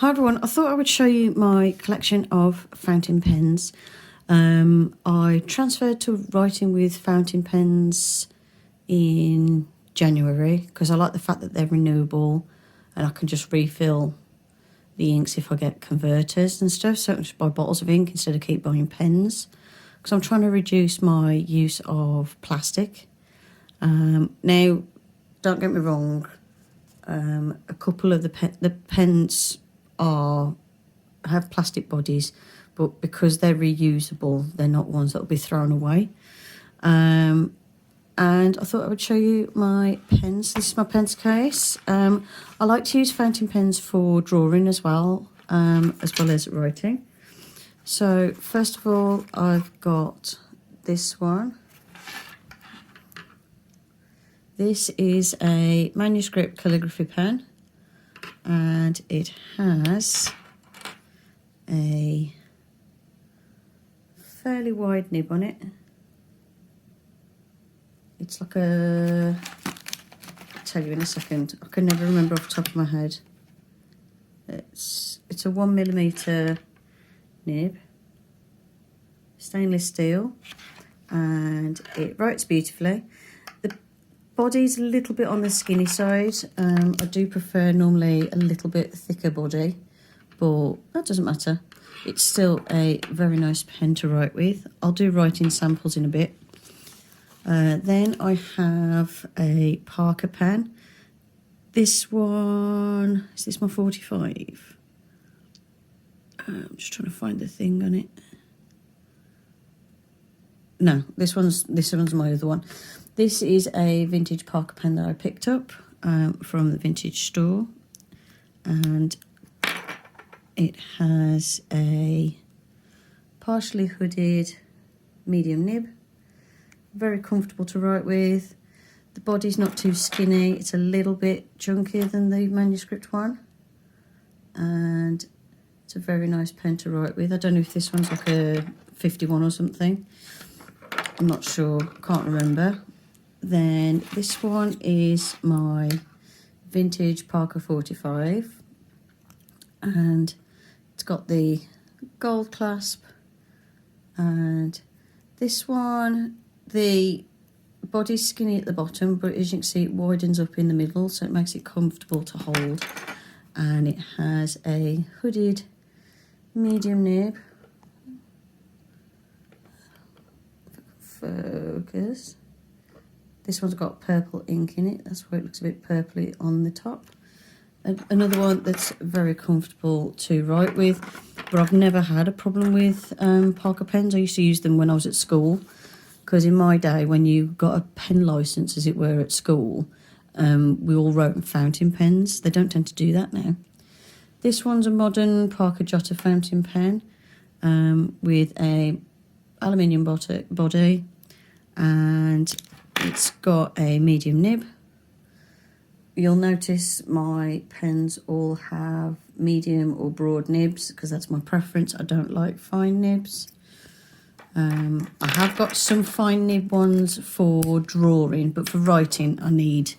Hi everyone, I thought I would show you my collection of fountain pens. I transferred to writing with fountain pens in January because I like the fact that they're renewable and I can just refill the inks if I get converters and stuff, so I can just buy bottles of ink instead of keep buying pens because I'm trying to reduce my use of plastic. Now, don't get me wrong, a couple of the pens have plastic bodies, but because they're reusable, they're not ones that will be thrown away. And I thought I would show you my pens. This is my pens case. I like to use fountain pens for drawing as well as writing. So first of all, I've got this one. This is a manuscript calligraphy pen, and it has a fairly wide nib on it. It's like I'll tell you in a second. I can never remember off the top of my head. It's a 1mm nib, stainless steel, and it writes beautifully. The body's a little bit on the skinny side. I do prefer normally a little bit thicker body, but that doesn't matter. It's still a very nice pen to write with. I'll do writing samples in a bit. Then I have a Parker pen. This one, is this my 45? I'm just trying to find the thing on it. No, this one's my other one. This is a vintage Parker pen that I picked up from the vintage store, and it has a partially hooded medium nib. Very comfortable to write with. The body's not too skinny. It's a little bit chunkier than the manuscript one, and it's a very nice pen to write with. I don't know if this one's like a 51 or something. I'm not sure, can't remember. Then this one is my vintage Parker 45, and it's got the gold clasp. And this one, the body's skinny at the bottom, but as you can see, it widens up in the middle, so it makes it comfortable to hold. And it has a hooded medium nib. Focus. This one's got purple ink in it, that's why it looks a bit purpley on the top. And another one that's very comfortable to write with, but I've never had a problem with Parker pens. I used to use them when I was at school, because in my day, when you got a pen licence, as it were, at school, we all wrote in fountain pens. They don't tend to do that now. This one's a modern Parker Jotter fountain pen with a aluminium body, and it's got a medium nib. You'll notice my pens all have medium or broad nibs because that's my preference. I don't like fine nibs. I have got some fine nib ones for drawing, but for writing I need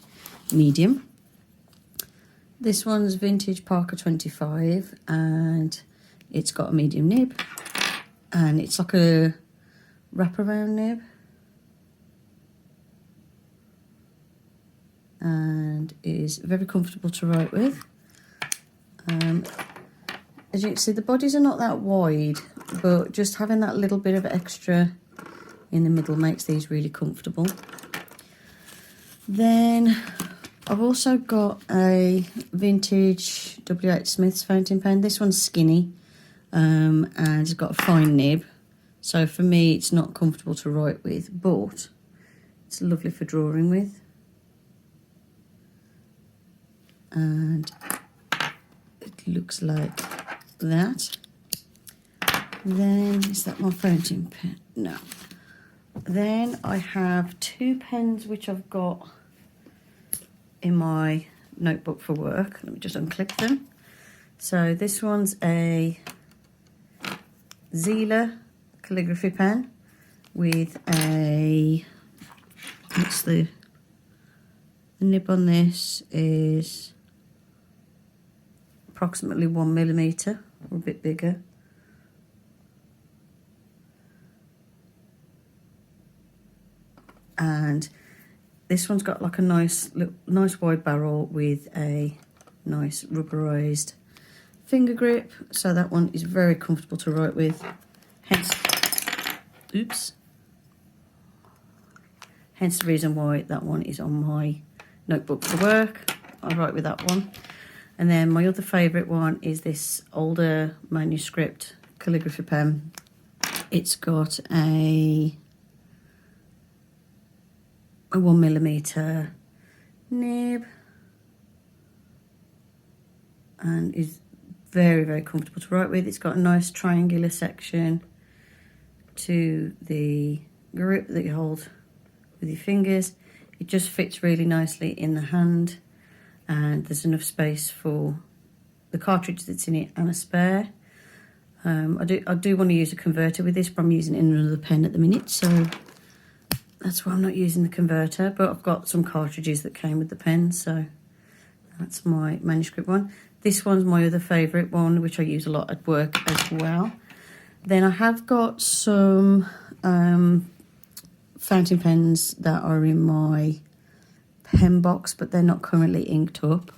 medium. This one's vintage Parker 25, and it's got a medium nib, and it's like a wraparound nib, and is very comfortable to write with. As you can see, the bodies are not that wide, but just having that little bit of extra in the middle makes these really comfortable. Then I've also got a vintage W.H. Smith's fountain pen. This one's skinny, and it's got a fine nib, so for me it's not comfortable to write with, but it's lovely for drawing with. And it looks like that. Then, is that my fountain pen? No. Then I have two pens which I've got in my notebook for work. Let me just unclip them. So this one's a Zila calligraphy pen with a, what's the nib on this is approximately 1mm or a bit bigger. And this one's got like a nice wide barrel with a nice rubberized finger grip, so that one is very comfortable to write with. Hence the reason why that one is on my notebook for work. I write with that one. And then my other favourite one is this older manuscript calligraphy pen. It's got a 1mm nib and is very, very comfortable to write with. It's got a nice triangular section to the grip that you hold with your fingers. It just fits really nicely in the hand, and there's enough space for the cartridge that's in it and a spare. I do want to use a converter with this, but I'm using it in another pen at the minute, so that's why I'm not using the converter. But I've got some cartridges that came with the pen, so that's my manuscript one. This one's my other favourite one, which I use a lot at work as well. Then I have got some fountain pens that are in my pen box, but they're not currently inked up.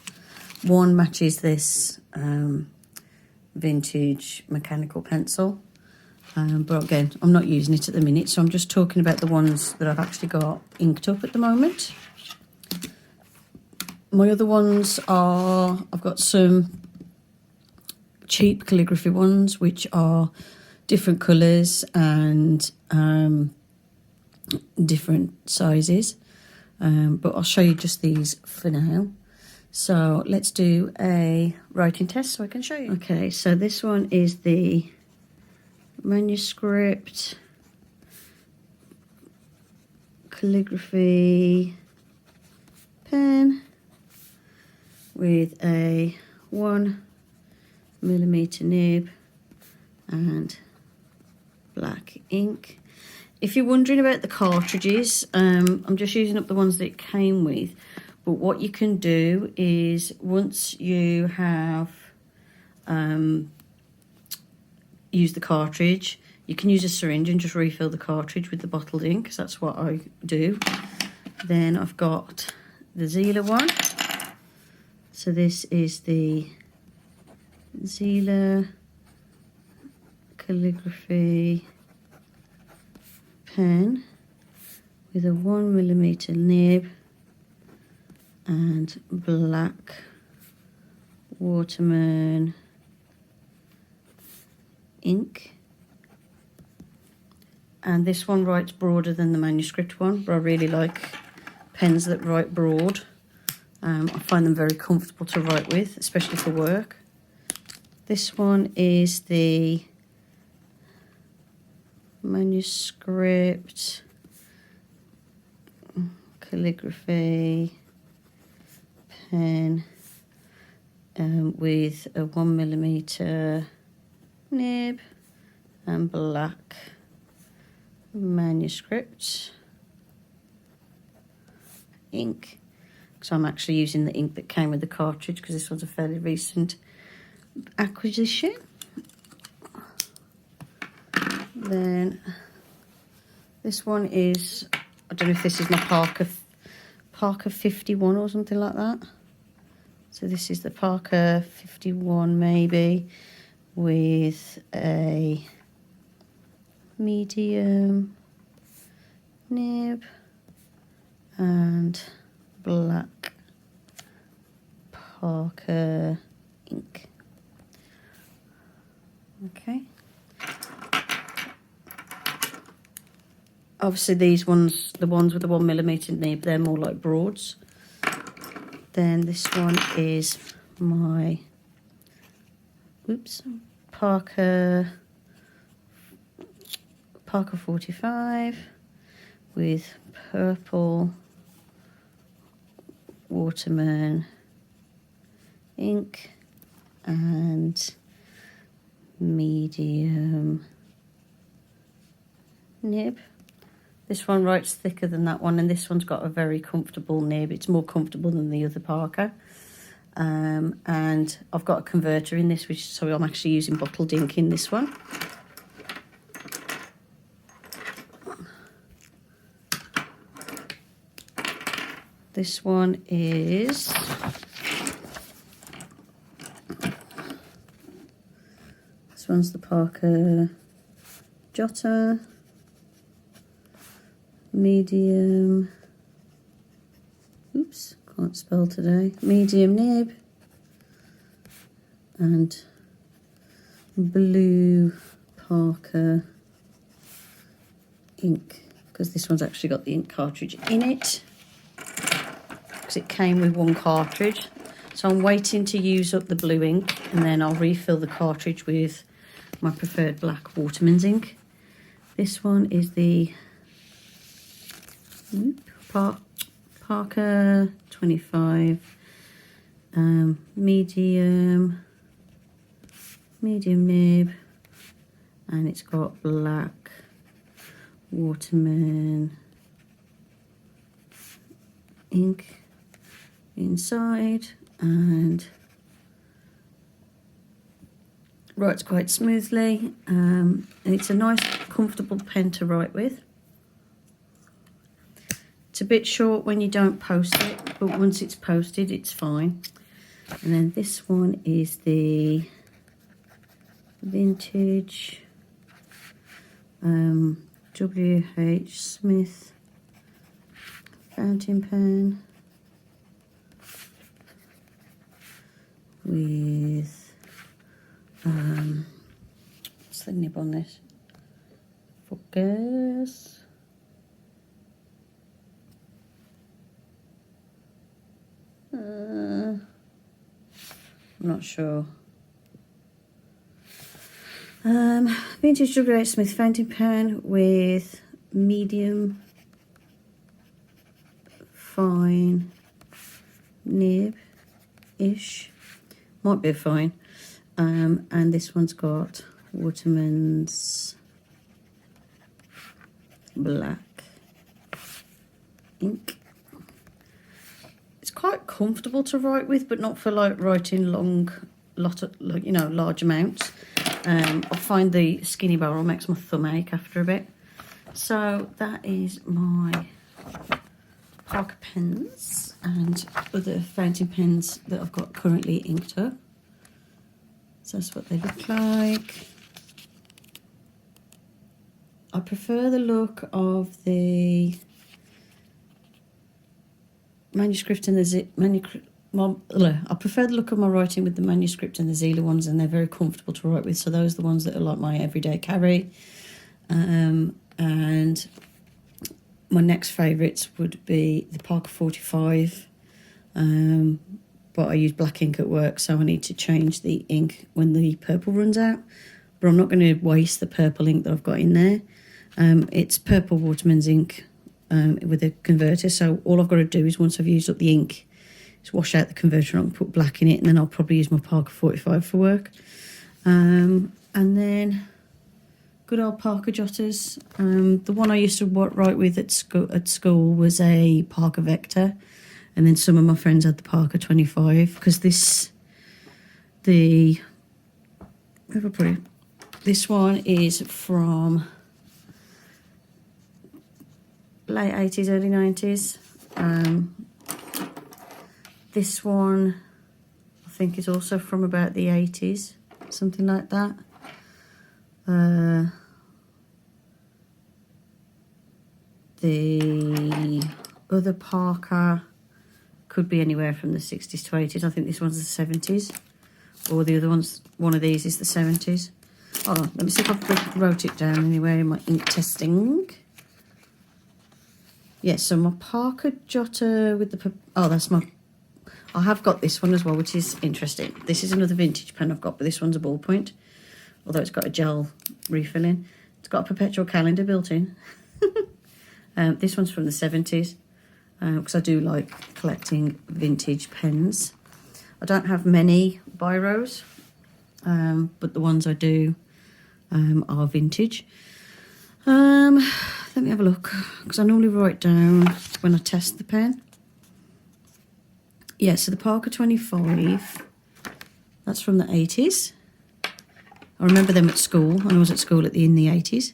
One matches this vintage mechanical pencil, but again, I'm not using it at the minute, so I'm just talking about the ones that I've actually got inked up at the moment. My other ones are, I've got some cheap calligraphy ones, which are different colours and different sizes, but I'll show you just these for now. So let's do a writing test so I can show you. Okay, so this one is the manuscript calligraphy pen with a 1mm nib and black ink. If you're wondering about the cartridges, I'm just using up the ones that it came with. But what you can do is, once you have used the cartridge, you can use a syringe and just refill the cartridge with the bottled ink, because that's what I do. Then I've got the Zila one. So this is the Zila calligraphy pen with a 1mm nib and black Waterman ink. And this one writes broader than the manuscript one, but I really like pens that write broad. I find them very comfortable to write with, especially for work. This one is the manuscript calligraphy pen with a 1mm nib and black manuscript ink. So I'm actually using the ink that came with the cartridge, because this one's a fairly recent acquisition. Then this one is, I don't know if this is my Parker 51 or something like that. So this is the Parker 51 maybe, with a medium nib and black Parker ink. Okay. Obviously these ones, the ones with the 1mm nib, they're more like broads. Then this one is my, Parker 45 with purple Waterman ink and medium nib. This one writes thicker than that one, and this one's got a very comfortable nib. It's more comfortable than the other Parker. and I've got a converter in this, so I'm actually using bottled ink in this one. This one is the Parker Jotter, medium, oops, can't spell today, medium nib, and blue Parker ink, because this one's actually got the ink cartridge in it, because it came with one cartridge. So I'm waiting to use up the blue ink, and then I'll refill the cartridge with my preferred black Waterman's ink. This one is the Parker 25 medium nib, and it's got black Waterman ink inside, and writes quite smoothly, and it's a nice comfortable pen to write with. It's a bit short when you don't post it, but once it's posted it's fine. And then this one is the vintage W.H. Smith fountain pen with what's the nib on this? Focus. I'm not sure. Vintage W.H. Smith fountain pen with medium fine nib-ish. Might be a fine. And this one's got Waterman's black ink. It's quite comfortable to write with, but not for like writing large amounts. I find the skinny barrel makes my thumb ache after a bit. So that is my Parker pens and other fountain pens that I've got currently inked up. So that's what they look like. I prefer the look of the manuscript and the I prefer the look of my writing with the manuscript and the Zila ones, and they're very comfortable to write with. So those are the ones that are like my everyday carry. And my next favourites would be the Parker 45. But I use black ink at work, so I need to change the ink when the purple runs out. But I'm not going to waste the purple ink that I've got in there. It's purple Waterman's ink with a converter, so all I've got to do is, once I've used up the ink, is wash out the converter and put black in it, and then I'll probably use my Parker 45 for work. And then good old Parker Jotters. The one I used to write with at school was a Parker Vector. And then some of my friends had the Parker 25, because this one is from late 80s, early 90s. This one, I think, is also from about the 80s, something like that. The other Parker could be anywhere from the 60s to 80s. I think this one's the 70s, or the other one's, one of these is the 70s. Oh, let me see if I wrote it down anywhere in my ink testing. Yes, so my Parker Jotter with the, I have got this one as well, which is interesting. This is another vintage pen I've got, but this one's a ballpoint, although it's got a gel refilling. It's got a perpetual calendar built in. This one's from the 70s. Because I do like collecting vintage pens. I don't have many biros, but the ones I do are vintage. Let me have a look, because I normally write down when I test the pen. Yeah, so the Parker 25, that's from the 80s. I remember them at school, and I was at school in the 80s.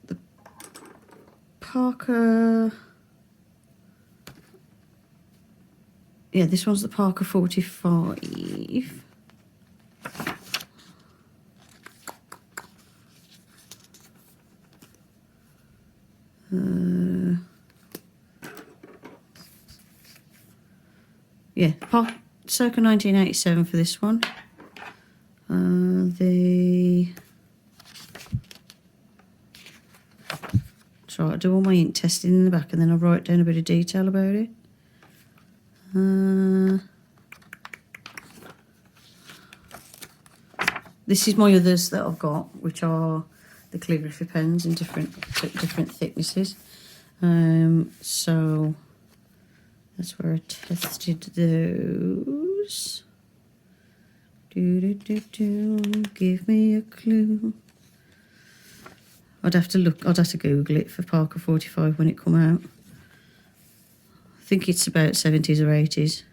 The Parker... Yeah, this one's the Parker 45. Yeah, circa 1987 for this one. So I do all my ink testing in the back, and then I write down a bit of detail about it. This is my others that I've got, which are the calligraphy pens in different thicknesses. So that's where I tested those. Give me a clue. I'd have to Google it for Parker 45 when it come out. I think it's about 70s or 80s,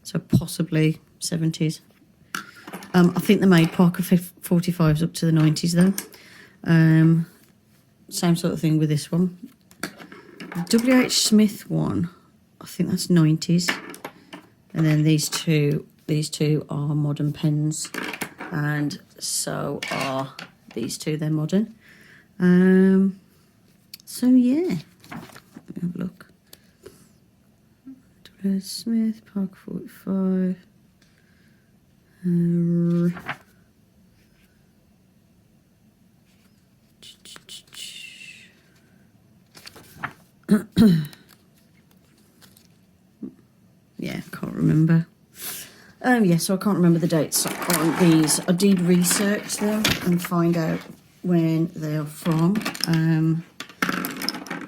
so possibly 70s. I think they made Parker 45s up to the 90s though. Same sort of thing with this one. WH Smith one, I think that's 90s, and then these two are modern pens, and so are these two. They're modern. So yeah, let me have a look. WH Smith, Parker 45. Yeah, can't remember. Yeah, so I can't remember the dates on these. I did research them and find out when they're from.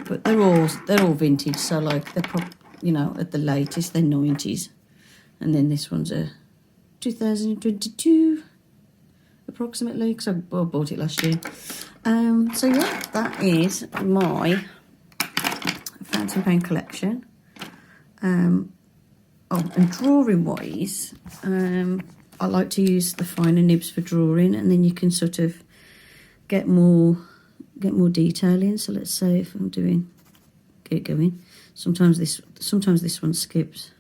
But they're all vintage, so like they're at the latest they're 90s, and then this one's a 2022 approximately, because I bought it last year. So yeah, that is my fountain pen collection. And drawing wise, I like to use the finer nibs for drawing, and then you can sort of get more detail in. So let's say if I'm get it going. Sometimes this one skips.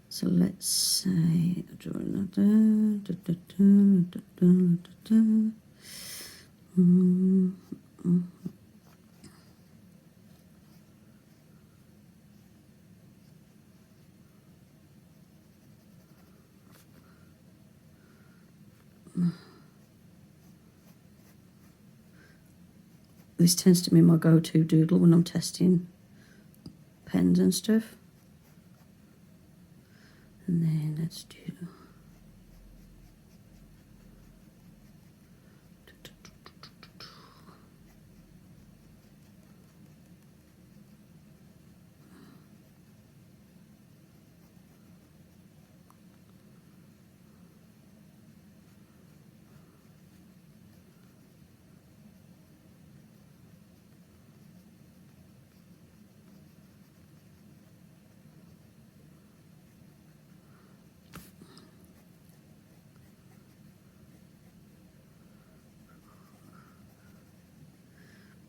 So let's say this tends to be my go-to doodle when I'm testing pens and stuff. And then let's do...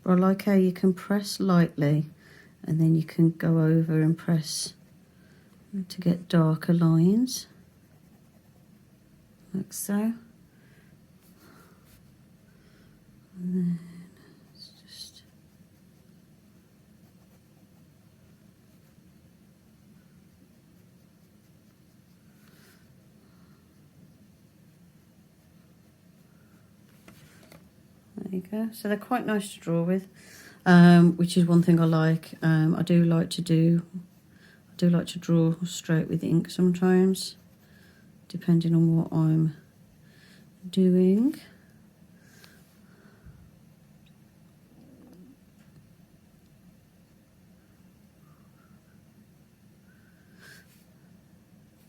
I like how you can press lightly and then you can go over and press to get darker lines, like so. And then it's just... There you go. So they're quite nice to draw with, which is one thing I like. I do like to draw straight with ink sometimes, depending on what I'm doing.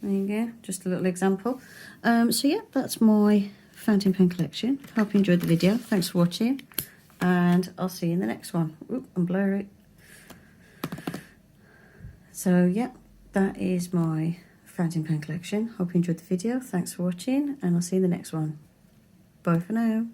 There you go, just a little example. So yeah, that's my fountain pen collection. Hope you enjoyed the video. Thanks for watching, and I'll see you in the next one. Oop, I'm blurry. So yeah, that is my fountain pen collection. Hope you enjoyed the video. Thanks for watching, and I'll see you in the next one. Bye for now.